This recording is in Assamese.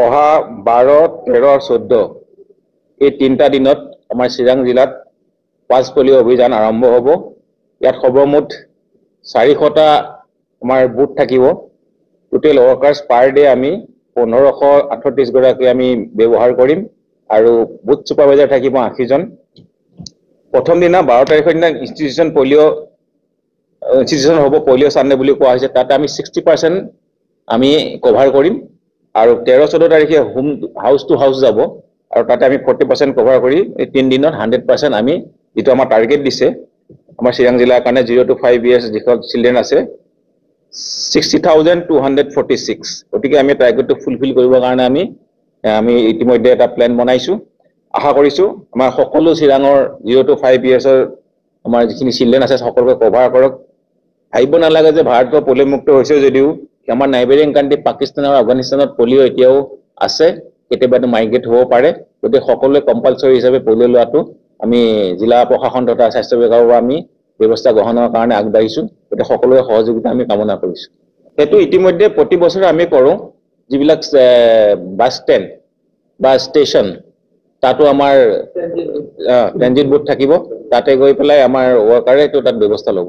অহা 12, 13, 14 এই 3টা দিনত আমাৰ চিৰাং জিলাত পালছ পলিঅ' অভিযান আৰম্ভ হ'ব। ইয়াত সৰ্বমুঠ 400টা আমাৰ বুথ থাকিব। টোটেল ৱৰ্কাৰ্ছ পাৰ ডে আমি 1538 গৰাকী আমি ব্যৱহাৰ কৰিম আৰু বুথ ছুপাৰভাইজাৰ থাকিব 80 জন। প্ৰথম দিনা 12 তাৰিখৰ দিনা ইনষ্টিটিউচন হ'ব পলিঅ' চানডে বুলি কোৱা হৈছে। তাতে আমি 60% আমি কভাৰ কৰিম আৰু 13-14 তাৰিখে হাউচ টু হাউচ যাব আৰু তাতে আমি 40% কভাৰ কৰি এই 3 দিনত 100% আমি যেটো আমাৰ টাৰ্গেট দিছে আমাৰ চিৰাং জিলাৰ কাৰণে 0 to 5 years যিখন চিলড্ৰেন আছে 60,246 গতিকে আমি টাৰ্গেটটো ফুলফিল কৰিবৰ কাৰণে আমি ইতিমধ্যে এটা প্ল্যান বনাইছো। আশা কৰিছো আমাৰ সকলো চিৰাঙৰ 0 to 5 yearsৰ আমাৰ যিখিনি চিলড্ৰেন আছে সকলোকে কভাৰ কৰক। ভাবিব নালাগে যে ভাৰতৰ পলিঅ' মুক্ত হৈছে যদিও আমাৰ নাইবেৰিং কাণ্ট্ৰি পাকিস্তান আৰু আফগানিস্তানত পলিঅ' এতিয়াও আছে, কেতিয়াবা মাইগ্ৰেট হ'ব পাৰে। গতিকে সকলোৱে কম্পালসৰি হিচাপে পলিঅ' লোৱাটো আমি জিলা প্ৰশাসন তথা স্বাস্থ্য বিভাগৰ পৰা আমি ব্যৱস্থা গ্ৰহণৰ কাৰণে আগবাঢ়িছো। গতিকে সকলোৰে সহযোগিতা আমি কামনা কৰিছো। সেইটো ইতিমধ্যে প্ৰতি বছৰে আমি কৰোঁ। যিবিলাক বাছ ষ্টেণ্ড বা ষ্টেচন তাতো আমাৰ ট্ৰেনজিট বুথ থাকিব। তাতে গৈ পেলাই আমাৰ ৱৰ্কাৰে তাত ব্যৱস্থা ল'ব।